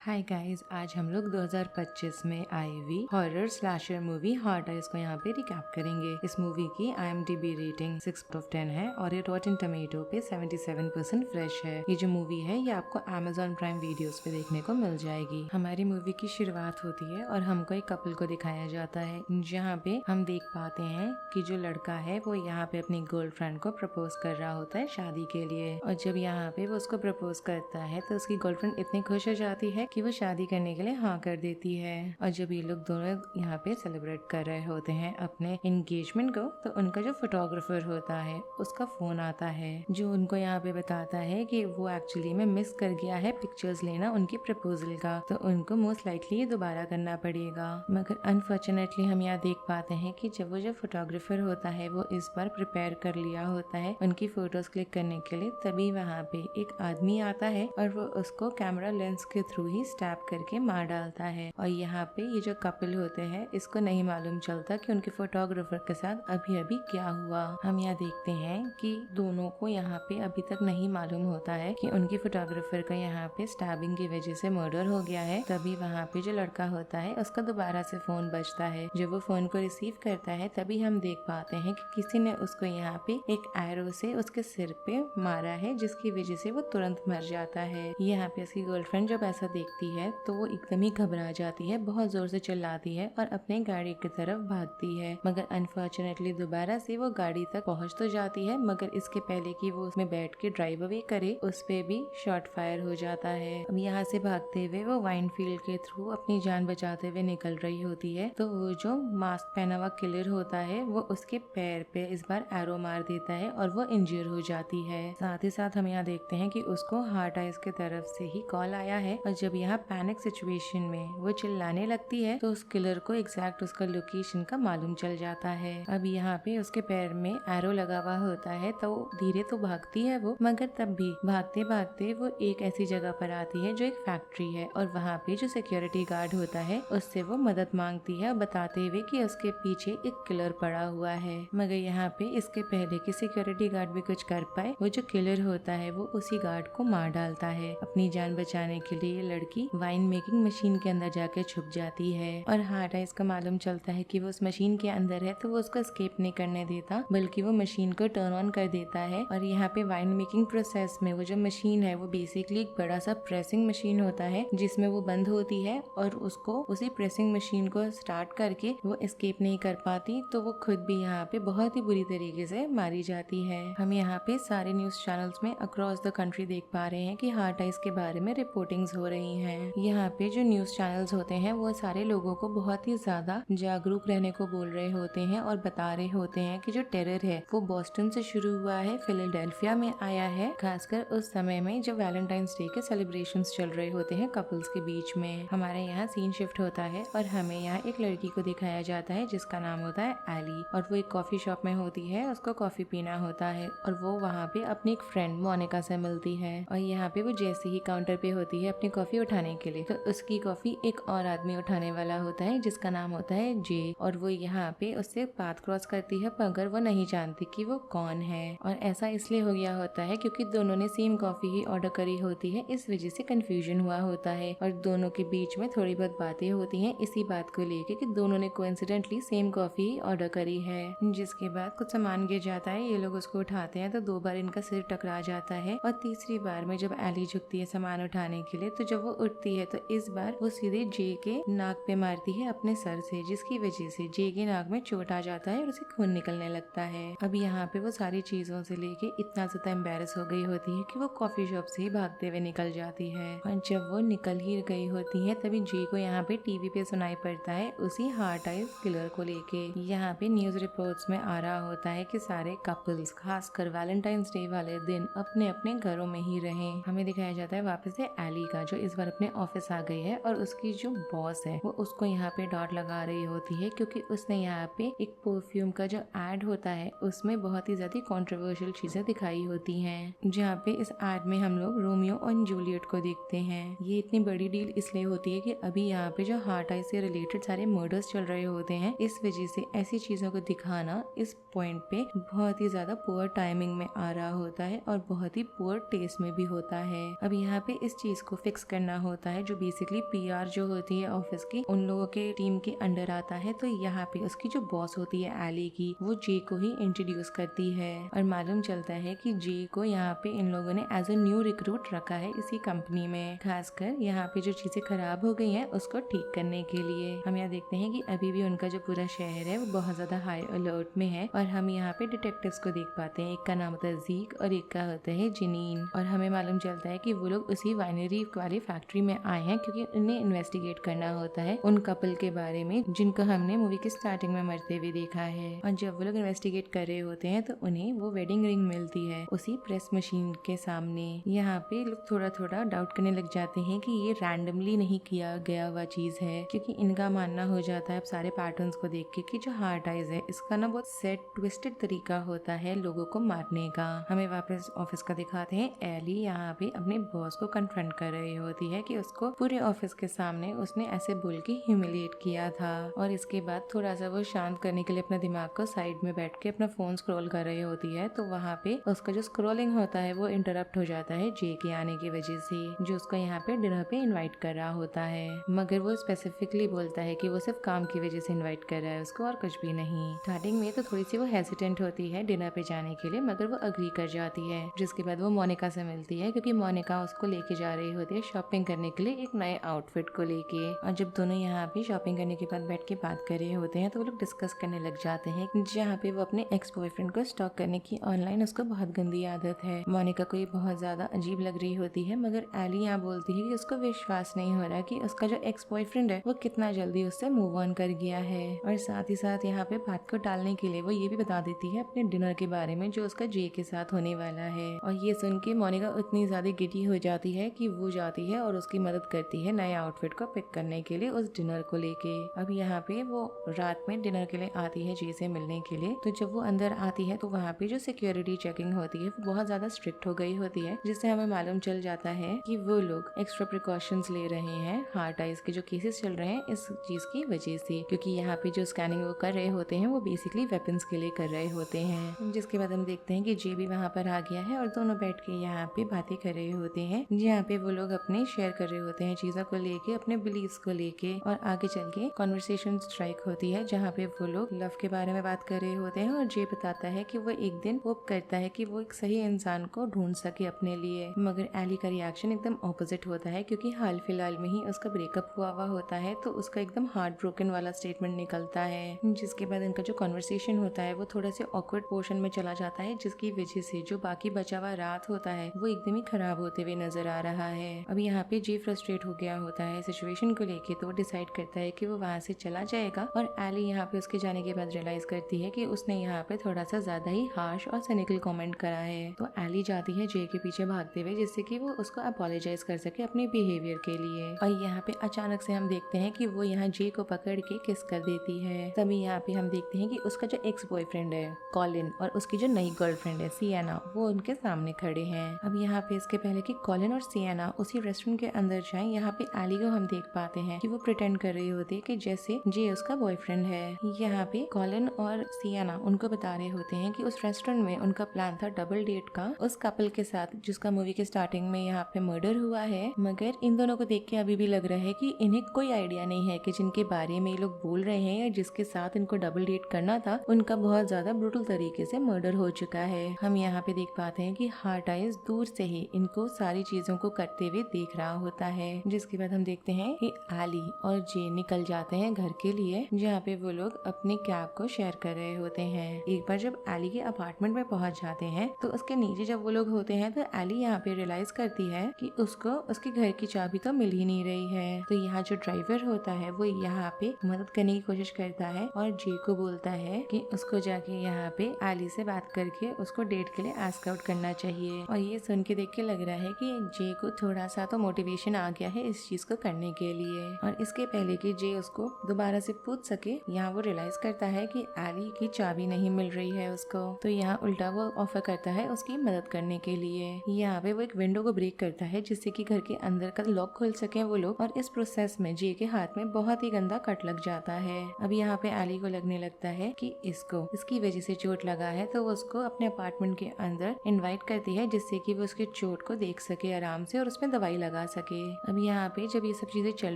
Hi guys, आज हम लोग 2025 में आई हुई horror slasher movie hot eyes को यहाँ पे रिकैप करेंगे। इस मूवी की IMDb रेटिंग 6/10 है और ये रॉटन टमेटो पे 77% फ्रेश है। ये जो मूवी है ये आपको Amazon प्राइम वीडियोस पे देखने को मिल जाएगी। हमारी मूवी की शुरुआत होती है और हमको एक कपल को दिखाया जाता है, जहाँ पे हम देख पाते हैं कि जो लड़का है वो यहाँ पे अपनी गर्लफ्रेंड को प्रपोज कर रहा होता है शादी के लिए। और जब यहाँ पे वो उसको प्रपोज करता है तो उसकी गर्लफ्रेंड इतनी खुश हो जाती है कि वो शादी करने के लिए हाँ कर देती है। और जब ये लोग दोनों यहाँ पे सेलिब्रेट कर रहे होते हैं अपने एंगेजमेंट को, तो उनका जो फोटोग्राफर होता है उसका फोन आता है जो उनको यहाँ पे बताता है कि वो एक्चुअली में मिस कर गया है पिक्चर्स लेना उनकी प्रपोजल का, तो उनको मोस्ट लाइकली ये दोबारा करना पड़ेगा। मगर अनफॉर्चुनेटली हम यहाँ देख पाते हैं कि जब वो जो फोटोग्राफर होता है वो इस बार प्रिपेयर कर लिया होता है उनकी फोटोज क्लिक करने के लिए, तभी वहाँ पे एक आदमी आता है और वो उसको कैमरा लेंस के थ्रू ही स्टैप करके मार डालता है। और यहाँ पे ये जो कपल होते हैं इसको नहीं मालूम चलता कि उनके फोटोग्राफर के साथ अभी अभी क्या हुआ। हम यहाँ देखते हैं कि दोनों को यहाँ पे अभी तक नहीं मालूम होता है कि उनके फोटोग्राफर का यहाँ पे स्टैबिंग की वजह से मर्डर हो गया है। तभी वहाँ पे जो लड़का होता है उसका दोबारा से फोन बजता है। जब वो फोन को रिसीव करता है तभी हम देख पाते हैं कि किसी ने उसको यहाँ पे एक एरो से उसके सिर पे मारा है, जिसकी वजह से वो तुरंत मर जाता है। यहाँ पे उसकी गर्लफ्रेंड जब ऐसा देखती है तो वो एकदम ही घबरा जाती है, बहुत जोर से चिल्लाती है और अपने गाड़ी की तरफ भागती है। मगर अनफॉर्चुनेटली दोबारा से वो गाड़ी तक पहुंच तो जाती है, मगर इसके पहले कि वो उसमें बैठ के ड्राइव अवे करे उस पे भी शॉट फायर हो जाता है। अब यहाँ से भागते हुए वो वाइन फील्ड के थ्रू अपनी जान बचाते हुए निकल रही होती है, तो वो जो मास्क पहना हुआ किलर होता है वो उसके पैर पे इस बार एरो मार देता है और वो इंजर हो जाती है। साथ ही साथ हम यहाँ देखते हैं कि उसको हार्ट आइज की तरफ से ही कॉल आया है और जब यहाँ पैनिक सिचुएशन में वो चिल्लाने लगती है तो उस किलर को एग्जैक्ट उसका लोकेशन का मालूम चल जाता है। अब यहाँ पे उसके पैर में एरो लगा हुआ होता है तो धीरे तो भागती है वो, मगर तब भी भागते भागते वो एक ऐसी जगह पर आती है जो एक फैक्ट्री है और वहाँ पे जो सिक्योरिटी गार्ड होता है उससे वो मदद मांगती है, बताते हुए कि उसके पीछे एक किलर पड़ा हुआ है। मगर यहाँ पे इसके पहले कि सिक्योरिटी गार्ड भी कुछ कर पाए, वो जो किलर होता है वो उसी गार्ड को मार डालता है। अपनी जान बचाने के लिए ये लड़की वाइन मेकिंग मशीन के अंदर जाकर छुप जाती है और हार्ट आइज को मालूम चलता है कि वो उस मशीन के अंदर है, तो वो उसको एस्केप नहीं करने देता बल्कि वो मशीन को टर्न ऑन कर देता है। और यहाँ पे वाइन मेकिंग प्रोसेस में वो जो मशीन है वो बेसिकली एक बड़ा सा प्रेसिंग मशीन होता है जिसमें वो बंद होती है और उसको उसी प्रेसिंग मशीन को स्टार्ट करके वो एस्केप नहीं कर पाती, तो वो खुद भी यहाँ पे बहुत ही बुरी तरीके से मारी जाती है। हम यहाँ पे सारे न्यूज चैनल्स में अक्रॉस द कंट्री देख पा रहे हैं कि हार्ट आइज के बारे में रिपोर्टिंग्स हो रही हैं। यहाँ पे जो न्यूज चैनल्स होते हैं वो सारे लोगों को बहुत ही ज्यादा जागरूक रहने को बोल रहे होते हैं और बता रहे होते हैं कि जो टेरर है वो बोस्टन से शुरू हुआ है, फिलाडेल्फिया में आया है, खासकर उस समय में जब वैलेंटाइंस डे के सेलिब्रेशंस चल रहे होते हैं कपल्स के बीच में। हमारे यहाँ सीन शिफ्ट होता है और हमें यहाँ एक लड़की को दिखाया जाता है जिसका नाम होता है एली और वो एक कॉफी शॉप में होती है, उसको कॉफी पीना होता है और वो वहाँ पे अपनी एक फ्रेंड मोनिका से मिलती है। और यहाँ पे वो जैसे ही काउंटर पे होती है अपनी कॉफी उठाने के लिए, तो उसकी कॉफी एक और आदमी उठाने वाला होता है जिसका नाम होता है जे, और वो यहाँ पे उससे पाथ क्रॉस करती है मगर वो नहीं जानती कि वो कौन है। और ऐसा इसलिए हो गया होता है क्योंकि दोनों ने सेम कॉफी ही ऑर्डर करी होती है, इस वजह से कंफ्यूजन हुआ होता है और दोनों के बीच में थोड़ी बहुत बातें होती हैं इसी बात को लेके कि दोनों ने कोइंसिडेंटली सेम कॉफी ही ऑर्डर करी है। जिसके बाद कुछ सामान गिर जाता है, ये लोग उसको उठाते हैं तो 2 बार इनका सिर टकरा जाता है और तीसरी बार में जब एली झुकती है सामान उठाने के लिए, तो जब वो उठती है तो इस बार वो सीधे जे के नाक पे मारती है अपने सर से, जिसकी वजह से जे के नाक में चोट आ जाता है और उसे खून निकलने लगता है। अब यहाँ पे वो सारी चीजों से लेके इतना ज्यादा एम्बेरस हो गई होती है कि वो कॉफी शॉप से ही भागते हुए निकल जाती है। और जब वो निकल ही गई होती है तभी जे को यहाँ पे टीवी पे सुनाई पड़ता है उसी हार्ट आइज किलर को लेके। यहाँ पे न्यूज रिपोर्ट्स में आ रहा होता है कि सारे कपल्स खासकर वैलेंटाइंस डे वाले दिन अपने अपने घरों में ही रहे। हमें दिखाया जाता है वापस से एली का जो इस बार अपने ऑफिस आ गई है और उसकी जो बॉस है वो उसको यहाँ पे डांट लगा रही होती है क्योंकि उसने यहाँ पे एक परफ्यूम का जो एड होता है उसमें बहुत ही ज्यादा कंट्रोवर्शियल चीजें दिखाई होती हैं। जहाँ पे इस एड में हम लोग रोमियो और जूलियट को देखते हैं। ये इतनी बड़ी डील इसलिए होती है कि अभी यहाँ पे जो हार्ट आइज से रिलेटेड सारे मर्डर्स चल रहे होते हैं, इस वजह से ऐसी चीजों को दिखाना इस पॉइंट पे बहुत ही ज्यादा पुअर टाइमिंग में आ रहा होता है और बहुत ही पुअर टेस्ट में भी होता है। अब यहाँ पे इस चीज को फिक्स करना बना होता है जो बेसिकली पीआर जो होती है ऑफिस की उन लोगों के टीम के अंडर आता है। तो यहाँ पे उसकी जो बॉस होती है एली की, वो जे को ही इंट्रोड्यूस करती है और मालूम चलता है कि जे को यहाँ पे इन लोगों ने एज ए न्यू रिक्रूट रखा है इसी कंपनी में, खासकर यहाँ पे जो चीजें खराब हो गई हैं उसको ठीक करने के लिए। हम यहाँ देखते हैं कि अभी भी उनका जो पूरा शहर है वो बहुत ज्यादा हाई अलर्ट में है और हम यहाँ पे डिटेक्टिव्स को देख पाते हैं। एक का नाम होता है जीक और एक का होता है जिनीन और हमें मालूम चलता है कि वो लोग उसी वाइनरी वाली फैक्ट्री में आए हैं क्योंकि उन्हें इन्वेस्टिगेट करना होता है उन कपल के बारे में जिनको हमने मूवी की स्टार्टिंग में मरते हुए देखा है। और जब वो लोग इन्वेस्टिगेट कर रहे होते हैं तो उन्हें वो वेडिंग रिंग मिलती है उसी प्रेस मशीन के सामने। यहाँ पे लोग थोड़ा थोड़ा डाउट करने लग जाते हैं कि ये रैंडमली नहीं किया गया हुआ चीज है, क्योंकि इनका मानना हो जाता है अब सारे पैटर्न्स को देख के कि जो हार्ट आइज है इसका ना बहुत सेट ट्विस्टेड तरीका होता है लोगों को मारने का। हमें वापस ऑफिस का दिखाते हैं। एली यहाँ पे अपने बॉस को कन्फ्रंट कर रही होती है कि उसको पूरे ऑफिस के सामने उसने ऐसे बोल के ह्यूमिलिएट किया था और इसके बाद थोड़ा सा वो शांत करने के लिए अपने दिमाग को साइड में बैठ के अपना फोन स्क्रॉल कर रही होती है। तो वहाँ पे उसका जो स्क्रॉलिंग होता है वो इंटरप्ट हो जाता है जे के आने की वजह से, जो उसको यहाँ पे डिनर पे इनवाइट कर रहा होता है, मगर वो स्पेसिफिकली बोलता है कि वो सिर्फ काम की वजह से इनवाइट कर रहा है उसको और कुछ भी नहीं। स्टार्टिंग में तो थोड़ी सी वो हेजिटेंट होती है डिनर पे जाने के लिए, मगर वो अग्री कर जाती है। जिसके बाद वो मोनिका से मिलती है क्योंकि मोनिका उसको लेके जा रही होती है शॉपिंग करने के लिए एक नए आउटफिट को लेके। और जब दोनों यहाँ पे शॉपिंग करने के बाद बैठ के बात कर रहे होते हैं तो वो लोग डिस्कस करने लग जाते हैं जहाँ पे वो अपने एक्स बॉयफ्रेंड को स्टॉक करने की ऑनलाइन उसको बहुत गंदी आदत है। मोनिका को ये बहुत ज्यादा अजीब लग रही होती है, मगर एली यहाँ बोलती है कि उसको विश्वास नहीं हो रहा कि उसका जो एक्स बॉयफ्रेंड है वो कितना जल्दी उससे मूव ऑन कर गया है। और साथ ही साथ यहाँ पे बात को टालने के लिए वो ये भी बता देती है अपने डिनर के बारे में जो उसका जे के साथ होने वाला है। और ये सुन के मोनिका उतनी ज्यादा गिटी हो जाती है कि वो जाती है और उसकी मदद करती है नए आउटफिट को पिक करने के लिए उस डिनर को लेके। अब यहाँ पे वो रात में डिनर के लिए आती है जे से मिलने के लिए। तो जब वो अंदर आती है तो वहाँ पे जो सिक्योरिटी चेकिंग होती है वो बहुत ज्यादा स्ट्रिक्ट हो गई होती है, जिससे हमें मालूम चल जाता है कि वो लोग एक्स्ट्रा प्रिकॉशंस ले रहे हैं हार्ट आइज के जो केसेस चल रहे हैं इस चीज की वजह से, क्योंकि यहाँ पे जो स्कैनिंग वो कर रहे होते हैं वो बेसिकली वेपन्स के लिए कर रहे होते हैं। जिसके बाद हम देखते हैं कि जे भी वहाँ पर आ गया है और दोनों बैठ के यहाँ पे बातें कर रहे होते हैं, जहाँ पे वो लोग अपने शेयर कर रहे होते हैं चीजों को लेके, अपने बिलीव्स को लेके। और आगे चल के कॉन्वर्सेशन स्ट्राइक होती है जहाँ पे वो लोग लव के बारे में बात कर रहे होते हैं और जे बताता है कि वो एक दिन होप करता है कि वो एक सही इंसान को ढूंढ सके अपने लिए। मगर एली का रिएक्शन एकदम ऑपोजिट होता है क्योंकि हाल फिलहाल में ही उसका ब्रेकअप हुआ होता है, तो उसका एकदम हार्ट ब्रोकन वाला स्टेटमेंट निकलता है। जिसके बाद इनका जो कॉन्वर्सेशन होता है वो थोड़ा से ऑकवर्ड पोर्शन में चला जाता है, जिसकी वजह से जो बाकी बचा हुआ रात होता है वो एकदम ही खराब होते हुए नजर आ रहा है। अब यहाँ पे जे फ्रस्ट्रेट हो गया होता है सिचुएशन को लेके, तो वो डिसाइड करता है कि वो वहाँ से चला जाएगा। और एली यहाँ पे उसके जाने के बाद रियलाइज करती है कि उसने यहाँ पे थोड़ा सा ज्यादा ही हार्श और सिनिकल कमेंट करा है। तो एली जाती है जे के पीछे भागते हुए जिससे कि वो उसको अपोलोजाइज कर सके अपने बिहेवियर के लिए। और यहाँ पे अचानक से हम देखते हैं कि वो यहाँ जे को पकड़ के किस कर देती है। तभी यहाँ पे हम देखते हैं कि उसका जो एक्स बॉयफ्रेंड है कॉलिन और उसकी जो नई गर्लफ्रेंड है सियाना वो उनके सामने खड़े हैं। अब यहाँ पे इसके पहले कि कॉलिन और सियाना उसी रेस्टोरेंट के अंदर जाएं, यहाँ पे एली को हम देख पाते हैं कि वो प्रिटेंड कर रही होती है कि जैसे जे उसका बॉयफ्रेंड है। यहाँ पे कॉलिन और सियाना उनको बता रहे होते हैं कि उस रेस्टोरेंट में उनका प्लान था डबल डेट का उस कपल के साथ जिसका मूवी के स्टार्टिंग में यहाँ पे मर्डर हुआ है। मगर इन दोनों को देख के अभी भी लग रहा है कि इन्हें कोई आइडिया नहीं है कि जिनके बारे में ये लोग बोल रहे हैं या जिसके साथ इनको डबल डेट करना था उनका बहुत ज्यादा ब्रूटल तरीके से मर्डर हो चुका है। हम यहाँ पे देख पाते हैं कि हार्ट आइज दूर से ही इनको सारी चीजों को करते हुए देख रहा होता है। जिसके बाद हम देखते हैं कि एली और जे निकल जाते हैं घर के लिए, जहाँ पे वो लोग अपनी कैब को शेयर कर रहे होते हैं। एक बार जब एली के अपार्टमेंट में पहुंच जाते हैं तो उसके नीचे जब वो लोग होते हैं तो एली यहाँ पे रियलाइज करती है कि उसको उसके घर की चाबी तो मिल ही नहीं रही है। तो यहाँ जो ड्राइवर होता है वो यहाँ पे मदद करने की कोशिश करता है और जे को बोलता है कि उसको जाके यहाँ पे एली से बात करके उसको डेट के लिए आस्क आउट करना चाहिए। और ये सुन के देख के लग रहा है कि जे को थोड़ा सा तो मोटिवेशन आ गया है इस चीज को करने के लिए। और इसके पहले कि जे उसको दोबारा से पूछ सके, यहाँ वो रियलाइज करता है कि एली की चाबी नहीं मिल रही है उसको। तो यहाँ उल्टा वो ऑफर करता है उसकी मदद करने के लिए। यहाँ पे वो एक विंडो को ब्रेक करता है जिससे कि घर के अंदर का लॉक खोल सके वो लोग। और इस प्रोसेस में जे के हाथ में बहुत ही गंदा कट लग जाता है। अब यहाँ पे एली को लगने लगता है कि इसकी वजह से चोट लगा है, तो वो उसको अपने अपार्टमेंट के अंदर इनवाइट करती है जिससे कि वो उसके चोट को देख सके आराम से और उसमें दवाई लगा लगा सके। अब यहाँ पे जब ये सब चीजें चल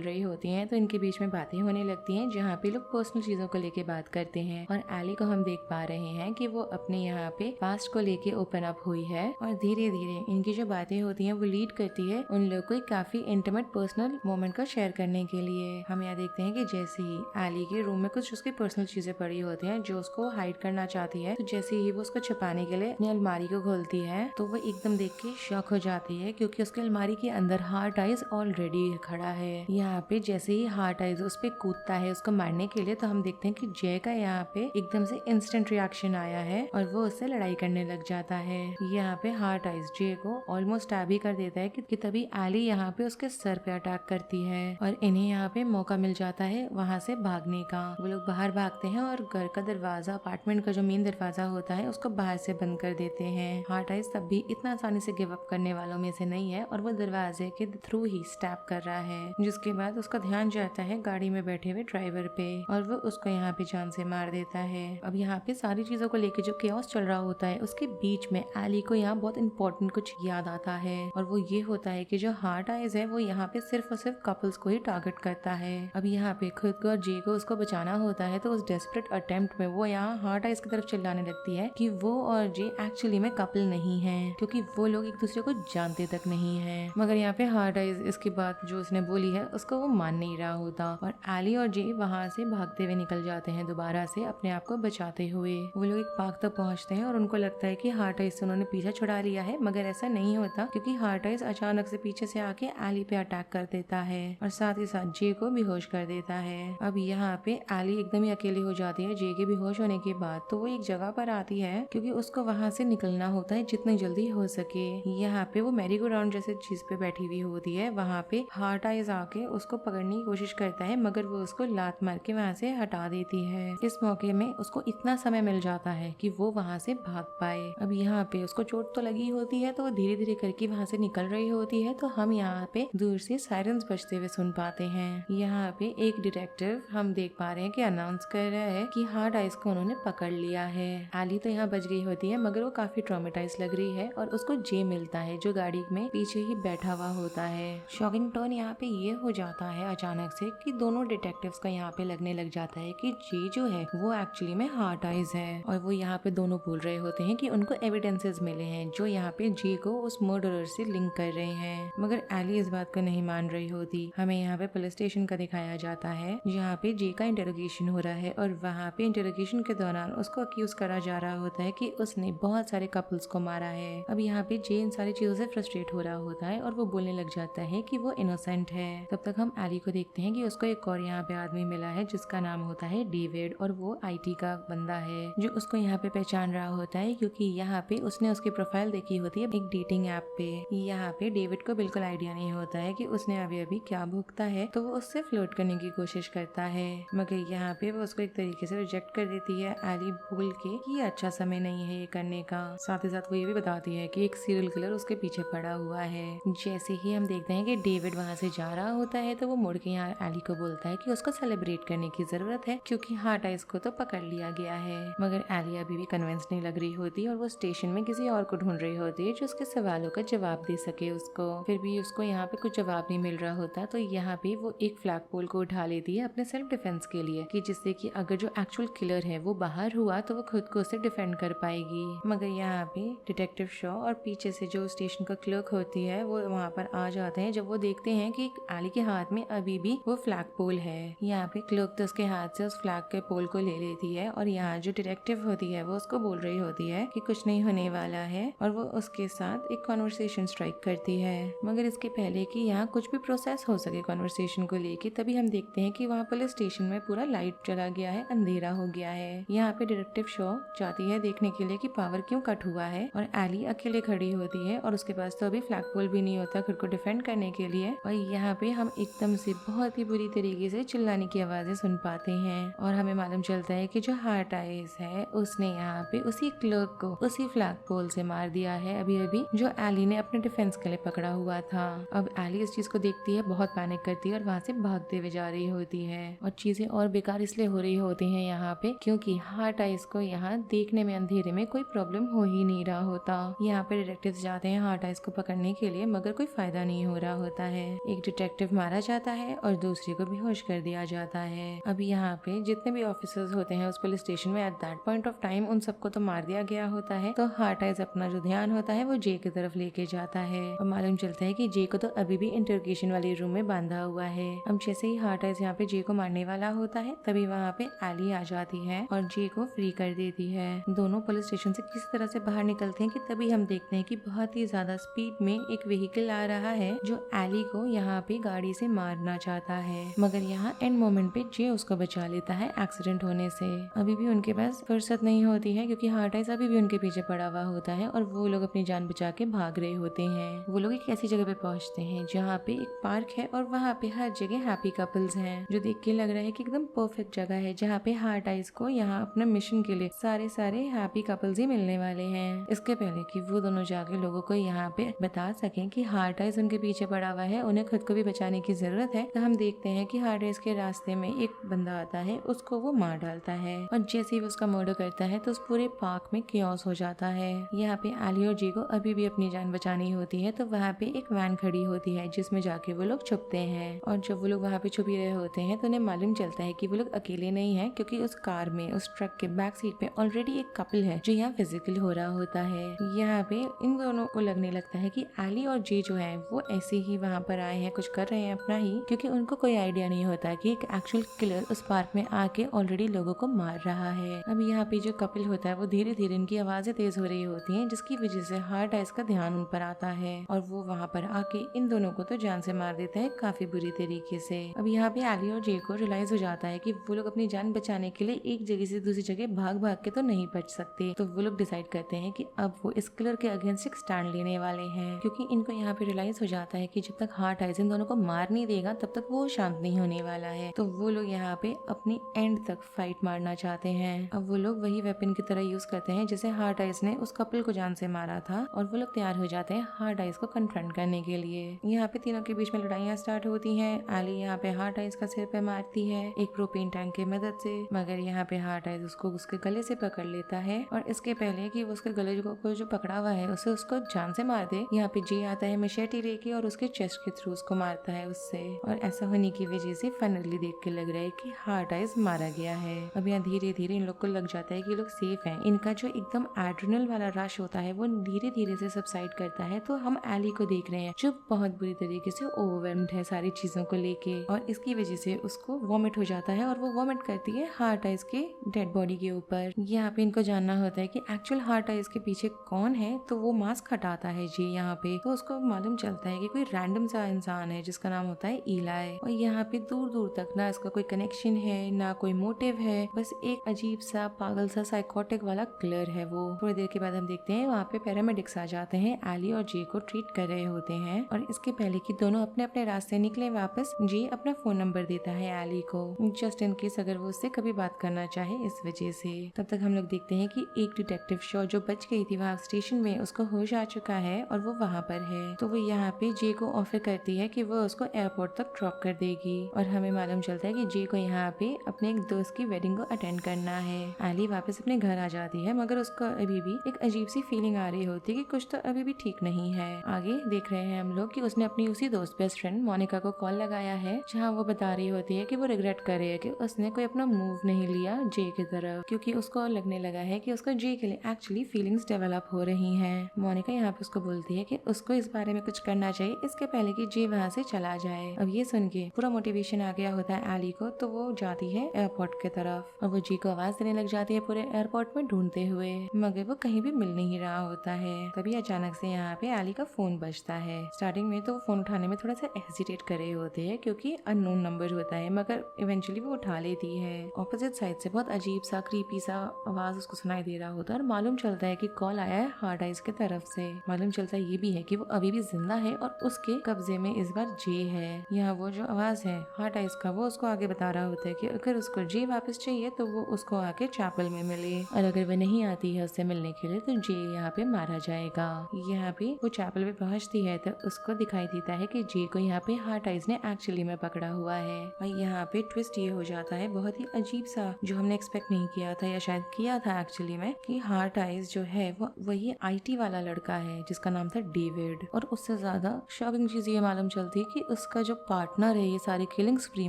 रही होती हैं तो इनके बीच में बातें होने लगती हैं, जहाँ पे लोग पर्सनल चीजों को लेके बात करते हैं। और एली को हम देख पा रहे हैं कि वो अपने यहाँ पे पास्ट को लेके ओपन अप हुई है, और धीरे धीरे इनकी जो बातें होती हैं वो लीड करती है उन लोग को काफी इंटीमेट पर्सनल मोमेंट को शेयर करने के लिए। हम यहाँ देखते हैं कि जैसे ही एली के रूम में कुछ उसकी पर्सनल चीजें पड़ी होती हैं जो उसको हाइड करना चाहती है, तो जैसे ही वो उसको छुपाने के लिए अपनी अलमारी को खोलती है तो वो एकदम देख के शॉक हो जाती है, क्योंकि उसके अलमारी के अंदर हार्ट आइज ऑलरेडी खड़ा है। यहाँ पे जैसे ही हार्ट आइज उस पे कूदता है उसको मारने के लिए, तो हम देखते हैं कि जय का यहाँ पे एकदम से इंस्टेंट रिएक्शन आया है और वो उससे लड़ाई करने लग जाता है। यहाँ पे हार्ट आइज जय को ऑलमोस्ट टैब ही कर देता है कि तभी एली यहाँ पे उसके सर पे अटैक करती है, और इन्हें यहाँ पे मौका मिल जाता है वहाँ से भागने का। वो लोग बाहर भागते हैं और घर का दरवाजा, अपार्टमेंट का जो मेन दरवाजा होता है उसको बाहर से बंद कर देते हैं। हार्ट आइज तब भी इतना आसानी से गिव अप करने वालों में से नहीं है, और वो दरवाजे के थ्रू ही स्टैप कर रहा है, जिसके बाद उसका ध्यान जाता है गाड़ी में बैठे हुए ड्राइवर पे, और वो उसको यहाँ पे जान से मार देता है। अब यहाँ पे सारी चीजों को लेके जो केओस चल रहा होता है उसके बीच में एली को यहाँ बहुत इंपॉर्टेंट कुछ याद आता है, और वो ये होता है कि जो हार्ट आइज है वो यहाँ पे सिर्फ और सिर्फ कपल्स को ही टारगेट करता है। अब यहाँ पे खुद को और जे को उसको बचाना होता है, तो उस डेस्परेट अटेम्प्ट में वो यहाँ हार्ट आइज की तरफ चिल्लाने लगती है कि वो और जे एक्चुअली में कपल नहीं है, क्योंकि वो लोग एक दूसरे को जानते तक नहीं है। मगर यहाँ पे हार्ट आइज इसकी बात जो उसने बोली है उसको वो मान नहीं रहा होता, और एली और जे वहाँ से भागते हुए निकल जाते हैं दोबारा से अपने आप को बचाते हुए। वो लोग एक पार्क तक पहुँचते हैं और उनको लगता है कि हार्ट आइज से उन्होंने पीछा छुड़ा लिया है, मगर ऐसा नहीं होता, क्योंकि हार्ट आइज अचानक से पीछे से आके एली पे अटैक कर देता है और साथ ही साथ जे को बेहोश कर देता है। अब यहाँ पे एली एकदम ही अकेली हो जाती है जे के बेहोश होने के बाद, तो वो एक जगह पर आती है क्योंकि उसको वहाँ से निकलना होता है जितनी जल्दी हो सके। यहाँ पे वो मैरी गो राउंड जैसे चीज पे बैठी हुई होती है, वहाँ पे हार्ट आइज आके उसको पकड़ने की कोशिश करता है, मगर वो उसको लात मार के वहाँ से हटा देती है। इस मौके में उसको इतना समय मिल जाता है कि वो वहाँ से भाग पाए। अब यहाँ पे उसको चोट तो लगी होती है, तो वो धीरे धीरे करके वहाँ से निकल रही होती है, तो हम यहाँ पे दूर से सायरन्स बजते हुए सुन पाते हैं। यहाँ पे एक डिटेक्टिव हम देख पा रहे हैं कि अनाउंस कर रहा है कि हार्ट आइज को उन्होंने पकड़ लिया है। एली तो यहाँ बच गई होती है, मगर वो काफी ट्रॉमेटाइज लग रही है, और उसको जे मिलता है जो गाड़ी में पीछे ही बैठा हुआ होता है। शॉकिंग टर्न यहाँ पे ये हो जाता है अचानक से कि दोनों डिटेक्टिव्स का यहाँ पे लगने लग जाता है कि जे जो है वो एक्चुअली में हार्ट आइज है, और वो यहाँ पे दोनों बोल रहे होते हैं कि उनको एविडेंसेस मिले हैं जो यहाँ पे जे को उस मर्डरर से लिंक कर रहे हैं, मगर एली इस बात को नहीं मान रही होती। हमें यहाँ पे पुलिस स्टेशन का दिखाया जाता है जहाँ पे जे का इंटरोगेशन हो रहा है, और वहाँ पे इंटरोगेशन के दौरान उसको अक्यूज करा जा रहा होता है कि उसने बहुत सारे कपल्स को मारा है। अब यहाँ पे जे इन सारी चीजों से फ्रस्ट्रेट हो रहा होता है और वो बोलने लग जाता है कि वो इनोसेंट है। तब तक हम एली को देखते हैं कि उसको एक और यहाँ पे आदमी मिला है जिसका नाम होता है डेविड, और वो IT का बंदा है जो उसको यहाँ पे पहचान रहा होता है, क्योंकि यहाँ पे उसने उसकी प्रोफाइल देखी होती है एक डेटिंग ऐप पे। यहाँ पे डेविड को बिल्कुल आइडिया नहीं होता है कि उसने अभी अभी क्या भुगता है, तो वो उससे फ्लर्ट करने की कोशिश करता है, मगर यहाँ पे वो उसको एक तरीके से रिजेक्ट कर देती है एली बोल के कि ये अच्छा समय नहीं है ये करने का। साथ ही साथ वो ये भी बताती है कि एक सीरियल किलर उसके पीछे पड़ा हुआ है। जैसे ही हम देखते हैं कि डेविड वहाँ से जा रहा होता है, तो वो मुड़ के यहाँ एली को बोलता है कि उसको सेलिब्रेट करने की जरूरत है, क्योंकि हार्ट आइज को तो पकड़ लिया गया है। मगर एली अभी भी कन्विंस नहीं लग रही होती, और वो स्टेशन में किसी और को ढूंढ रही होती है जो उसके सवालों का जवाब दे सके उसको। फिर भी उसको यहाँ पे कुछ जवाब नहीं मिल रहा होता, तो यहाँ पे वो एक फ्लैग पोल को उठा लेती है अपने सेल्फ डिफेंस के लिए, कि जिससे कि अगर जो एक्चुअल किलर है वो बाहर हुआ तो वो खुद को उससे डिफेंड कर पाएगी। मगर यहाँ पे डिटेक्टिव शॉ और पीछे से जो स्टेशन का क्लर्क होती है वो वहाँ पर आ जाते हैं, जब वो देखते हैं कि एली के हाथ में अभी भी वो फ्लैग पोल है। यहाँ पे क्लर्क तो उसके हाथ से उस फ्लैग के पोल को ले लेती है, और यहाँ जो डिटेक्टिव होती है वो उसको बोल रही होती है कि कुछ नहीं होने वाला है, और वो उसके साथ एक कॉन्वर्सेशन स्ट्राइक करती है। मगर इसके पहले कि यहाँ कुछ भी प्रोसेस हो सके कॉन्वर्सेशन को लेके, तभी हम देखते हैं कि वहाँ पुलिस स्टेशन में पूरा लाइट चला गया है, अंधेरा हो गया है। यहाँ पे डिटेक्टिव शॉ जाती है देखने के लिए कि पावर क्यों कट हुआ है, और एली अकेले खड़ी होती है, और उसके पास तो अभी फ्लैग पोल भी नहीं होता खुद को डिफेंड करने के लिए। और यहाँ पे हम एकदम से बहुत ही बुरी तरीके से चिल्लाने की आवाजें सुन पाते हैं, और हमें मालूम चलता है कि जो हार्ट आइज है उसने यहाँ पे उसी क्लर्क को उसी फ्लैग पोल से मार दिया है अभी अभी, जो एली ने अपने डिफेंस के लिए पकड़ा हुआ था। अब एली इस चीज को देखती है, बहुत पैनिक करती है और वहाँ से भागते हुए जा रही होती है, और चीजें और बेकार इसलिए हो रही होती हैं यहाँ पे क्योंकि हार्ट आइज को यहाँ देखने में अंधेरे में कोई प्रॉब्लम हो ही नहीं रहा होता। यहाँ पे डिटेक्टिव्स जाते हैं हार्ट आइज को पकड़ने के लिए, मगर कोई फायदा पैदा नहीं हो रहा होता है। एक डिटेक्टिव मारा जाता है और दूसरे को बेहोश कर दिया जाता है। अभी यहाँ पे जितने भी ऑफिसर्स होते हैं उस पुलिस स्टेशन में at that point of time उन सबको तो मार दिया गया होता है। तो हार्ट आइज अपना जो ध्यान होता है वो जे की तरफ लेके जाता है और मालूम चलता है कि जे को तो अभी भी इंटरोगेशन वाले रूम में बांधा हुआ है। अब जैसे ही हार्ट आइज यहाँ पे जे को मारने वाला होता है तभी वहाँ पे एली आ जाती है और जे को फ्री कर देती है। दोनों पुलिस स्टेशन से किस तरह से बाहर निकलते हैं कि तभी हम देखते हैं कि बहुत ही ज्यादा स्पीड में एक व्हीकल आ रहा है जो एली को यहाँ पे गाड़ी से मारना चाहता है, मगर यहाँ एंड मोमेंट पे जे उसको बचा लेता है एक्सीडेंट होने से। अभी भी उनके पास फुर्सत नहीं होती है क्योंकि हार्ट आइज अभी भी उनके पीछे पड़ा हुआ होता है और वो लोग अपनी जान बचा के भाग रहे होते हैं। वो लोग एक ऐसी जगह पे पहुँचते हैं जहाँ पे एक पार्क है और वहाँ पे हर जगह हैप्पी कपल्स हैं, जो देख के लग रहा है कि एकदम परफेक्ट जगह है जहाँ पे हार्ट आइज को यहाँ अपने मिशन के लिए सारे हैप्पी कपल्स ही मिलने वाले हैं। इसके पहले कि वो दोनों जाके लोगों को यहाँ पे बता सकें कि हार्ट आइज उनके पीछे पड़ा हुआ है, उन्हें खुद को भी बचाने की जरूरत है, तो हम देखते हैं कि हार्ट आइज के रास्ते में एक बंदा आता है, उसको वो मार डालता है और जैसे ही वो उसका मर्डर करता है तो उस पूरे पार्क में कियोस हो जाता है। यहाँ पे एली और जी को अभी भी अपनी जान बचानी होती है, तो वहाँ पे एक वैन खड़ी होती है जिसमें जाके वो लोग छुपते हैं और जब वो लोग वहाँ पे छुप ही रहे होते हैं तो उन्हें मालूम चलता है कि वो लोग अकेले नहीं है क्योंकि उस कार में उस ट्रक के बैक सीट पे ऑलरेडी एक कपल है जो यहाँ फिजिकल हो रहा होता है। यहाँ पे इन दोनों को लगने लगता है कि एली और जे जो है वो ऐसे ही वहाँ पर आए हैं, कुछ कर रहे हैं अपना ही, क्योंकि उनको कोई आइडिया नहीं होता कि एक एक्चुअल किलर उस पार्क में आके ऑलरेडी लोगों को मार रहा है। अब यहाँ पे जो कपल होता है वो धीरे धीरे इनकी आवाजें तेज हो रही होती हैं जिसकी वजह से हार्ट आइज का ध्यान उन पर आता है और वो वहाँ पर आके इन दोनों को तो जान से मार देता है काफी बुरी तरीके से। अब यहाँ पे एली और जे को रियलाइज हो जाता है कि वो लोग अपनी जान बचाने के लिए एक जगह से दूसरी जगह भाग भाग के तो नहीं बच सकते, तो वो लोग डिसाइड करते हैं कि अब वो इस किलर के अगेंस्ट एक स्टैंड लेने वाले हैं, क्योंकि इनको यहाँ पे रियलाइज हो जाता है कि जब तक हार्ट आइज इन दोनों को मार नहीं देगा तब तक वो शांत नहीं होने वाला है। तो वो लोग यहाँ पे अपनी एंड तक फाइट मारना चाहते हैं। अब वो लोग वही वेपन की तरह यूज करते हैं जैसे हार्ट आइज ने उस कपल को जान से मारा था और वो लोग तैयार हो जाते हैं हार्ट आइज को कन्फ्रंट करने के लिए। यहाँ पे तीनों के बीच में लड़ाइयाँ स्टार्ट होती हैं। एली यहाँ पे हार्ट आइज का सिर पे मारती है एक प्रोपेन टैंक की मदद से, मगर यहाँ पे हार्ट आइज उसको उसके गले से पकड़ लेता है और इसके पहले कि वो उसके गले को जो पकड़ा हुआ है उसे उसको जान से मार दे, यहाँ पे जे आता है मशेटी लेके और उसके चेस्ट के थ्रू उसको मारता है उससे, और ऐसा होने की वजह से फाइनली देख के लग रहा है कि हार्ट आइज मारा गया है। अब यहाँ धीरे धीरे इन लोग को लग जाता है कि लोग सेफ हैं। इनका जो एकदम एड्रेनल वाला रश होता है वो धीरे धीरे से सबसाइड करता है, तो हम एली को देख रहे हैं जो बहुत बुरी तरीके से ओवरवेल्म्ड है सारी चीजों को लेके और इसकी वजह से उसको वॉमिट हो जाता है और वो वॉमिट करती है हार्ट आइज के डेड बॉडी के ऊपर। यहाँ पे इनको जानना होता है कि एक्चुअल हार्ट आइज के पीछे कौन है, तो वो मास्क हटाता है जी यहाँ पे, तो उसको मालूम चलता है कि कोई रैंडम सा इंसान है जिसका नाम होता है इलाई, और यहाँ पे दूर दूर तक ना इसका कोई कनेक्शन है ना कोई मोटिव है, बस एक अजीब सा पागल सा साइकोटिक वाला किलर है वो। थोड़ी देर के बाद हम देखते हैं वहाँ पे पैरामेडिक्स आ जाते हैं, एली और जे को ट्रीट कर रहे होते हैं और इसके पहले कि दोनों अपने अपने रास्ते निकले वापस, जे अपना फोन नंबर देता है एली को जस्ट इन केस अगर वो उससे कभी बात करना चाहे इस वजह से। तब तक हम लोग देखते हैं कि एक डिटेक्टिव शो जो बच गई थी वहाँ स्टेशन में उसको होश आ चुका है और वो वहाँ पर है, तो वो यहाँ पे जे को ऑफर करती है कि वो उसको एयरपोर्ट तक ड्रॉप कर देगी और हमें मालूम चलता है कि जे को यहाँ पे अपने एक दोस्त की वेडिंग को अटेंड करना है। एली वापस अपने घर आ जाती है मगर उसको अभी भी एक अजीब सी फीलिंग आ रही होती है कि कुछ तो अभी भी ठीक नहीं है। आगे देख रहे हैं हम लोग कि उसने अपनी उसी दोस्त बेस्ट फ्रेंड मोनिका को कॉल लगाया है जहाँ वो बता रही होती है कि वो रिग्रेट कर रही है कि उसने कोई अपना मूव नहीं लिया जे की तरफ, क्योंकि उसको लगने लगा है कि उसको जे के लिए एक्चुअली फीलिंग्स डेवलप हो रही हैं। मोनिका यहाँ पे उसको बोलती है कि उसको इस बारे में कुछ करना चाहिए इसके पहले कि जे वहाँ से चला जाए। अब ये सुन के पूरा मोटिवेशन आ गया होता है एली को, तो वो जाती है एयरपोर्ट की तरफ और वो जे को आवाज देने लग जाती है पूरे एयरपोर्ट में ढूंढते हुए, मगर वो कहीं भी मिल नहीं रहा होता है। तभी अचानक से यहाँ पे एली का फोन बजता है। स्टार्टिंग में तो वो फोन उठाने में थोड़ा सा हेजिटेट कर रहे होते हैं क्योंकि अननोन नंबर होता है, मगर इवेंचुअली वो उठा लेती है। ऑपोजिट साइड से बहुत अजीब सा क्रीपी सा आवाज उसको सुनाई दे रहा होता है और मालूम चलता है कि कॉल आया है हार्ट आइज की तरफ से। मालूम चलता है ये भी है कि वो अभी भी जिंदा है और उसके कब्जे में इस बार जे है। यहाँ वो जो आवाज है हार्ट आइज का वो उसको आगे बता रहा होता है कि अगर उसको जे वापस चाहिए तो वो उसको आके चैपल में मिले, और अगर वो नहीं आती है उससे मिलने के लिए तो जे यहाँ पे मारा जाएगा। यहाँ पे वो चैपल पे पहुंचती है तो उसको दिखाई देता है कि जे को यहाँ पे हार्ट आइज ने एक्चुअली में पकड़ा हुआ है, और यहाँ पे ट्विस्ट ये हो जाता है बहुत ही अजीब सा जो हमने एक्सपेक्ट नहीं किया था या शायद किया था एक्चुअली में, कि हार्ट आइज जो है वो वही IT वाला लड़का है जिसका नाम था डेविड, और उससे ज्यादा शॉकिंग चीज ये मालूम चलती है कि उसका जो पार्टनर है ये सारी किलिंग स्प्री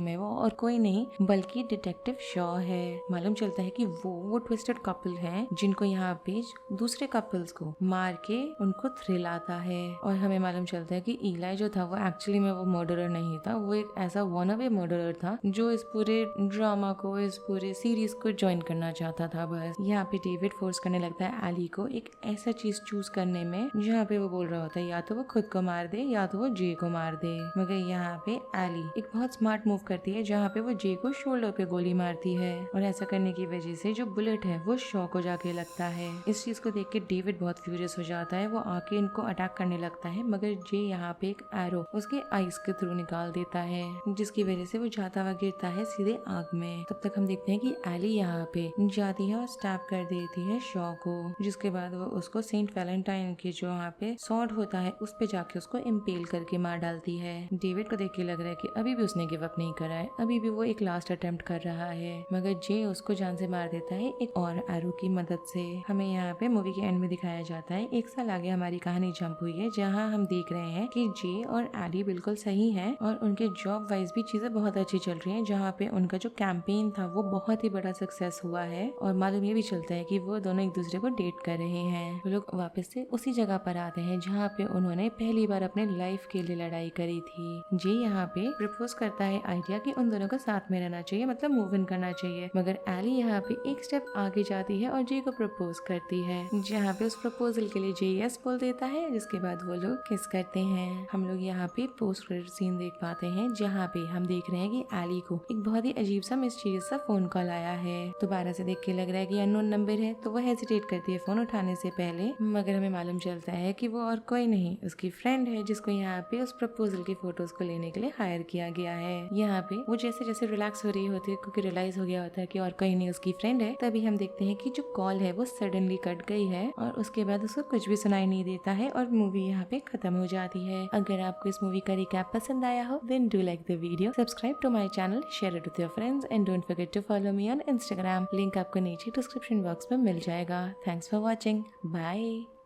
में वो और कोई नहीं बल्कि डिटेक्टिव शॉ है। मालूम चलता है कि वो ट्विस्टेड कपल है जिनको यहाँ पे दूसरे कपल्स को मार के उनको थ्रिल आता है। और हमें मालूम चलता है कि ईलाई जो था वो एक्चुअली में वो मर्डरर नहीं था, वो एक ऐसा वॉनअवे मर्डरर था जो इस पूरे ड्रामा को, इस पूरे सीरीज को ज्वाइन करना चाहता था। बस यहाँ पे डेविड फोर्स करने लगता है एली को एक ऐसा चीज चूज करने में जहाँ पे वो बोल रहा होता है या तो वो खुद को मार दे या तो वो जे को मार दे। मगर यहाँ पे एली एक बहुत स्मार्ट मूव करती है जहाँ पे वो जे को शोल्डर पे गोली मारती है और ऐसा करने की वजह से जो बुलेट है वो शॉ को जाके लगता है। इस चीज को देख के डेविड बहुत फ्यूरियस हो जाता है, वो आके इनको अटैक करने लगता है मगर जे यहाँ पे एक एरो उसके आइस के थ्रू निकाल देता है जिसकी वजह से वो जाता हुआ गिरता है सीधे आग में। तब तक हम देखते हैं कि एली यहाँ पे जाती है और स्टैप कर देती है शॉ को, जिसके बाद वो उसको सेंट वैलेंटाइन के जो यहाँ पे सॉर्ड होता है उस पे जाके उसको इम्पेल करके मार डालती है। डेविड को देख के लग रहा है कि अभी भी उसने गिव अप नहीं करा है, अभी भी वो एक लास्ट अटेम्प्ट कर रहा है मगर जे उसको जान से मार देता है एक और एरो की मदद से। हमें यहाँ पे मूवी के एंड में दिखाया जाता है 1 साल आगे हमारी कहानी जंप हुई है जहाँ हम देख रहे हैं कि जे और एली बिल्कुल सही है और उनके जॉब वाइज भी चीजें बहुत अच्छी चल रही है, जहाँ पे उनका जो कैंपेन था वो बहुत ही बड़ा सक्सेस हुआ है और मालूम ये भी चलता है कि वो दोनों एक दूसरे को डेट कर रहे हैं। वो लोग वापस से उसी जगह पर आते हैं जहाँ पे उन्होंने पहली बार अपने लाइफ के लिए लड़ाई करी थी। जे यहाँ पे प्रपोज करता है आइडिया कि उन दोनों को साथ में रहना चाहिए, मतलब मूव इन करना चाहिए, मगर एली यहाँ पे एक स्टेप आगे जाती है और जे को प्रपोज करती है जहाँ पे उस प्रपोजल के लिए जे यस बोल देता है, जिसके बाद वो लोग किस करते हैं। हम लोग यहाँ पे पोस्ट क्रेडिट सीन देख पाते हैं जहाँ पे हम देख रहे हैं कि एली को एक बहुत ही अजीब सा मिस्टीरियस सा फोन कॉल आया है। दोबारा से देख के लग रहा है कि अननोन नंबर है तो वो हेजिटेट करती है फोन उठाने से पहले, मगर हमें मालूम चलता है कि वो और कोई नहीं उसकी फ्रेंड है जिसको यहाँ पे उस प्रपोजल की फोटोज को लेने के लिए हायर किया गया है। यहाँ पे वो जैसे जैसे रिलैक्स हो रही होती है क्योंकि रियलाइज हो गया होता है कि और कोई नहीं उसकी फ्रेंड है, तभी हम देखते हैं कि जो कॉल है वो सडनली कट गई है और उसके बाद उसको कुछ भी सुनाई नहीं देता है और मूवी यहाँ पे खत्म हो जाती है। अगर आपको इस मूवी का रिकैप पसंद आया हो then do like the video, subscribe to my channel, share it with your friends and don't forget to follow me on Instagram. Link आपको नीचे डिस्क्रिप्शन बॉक्स में मिल जाएगा। Thanks for watching, bye.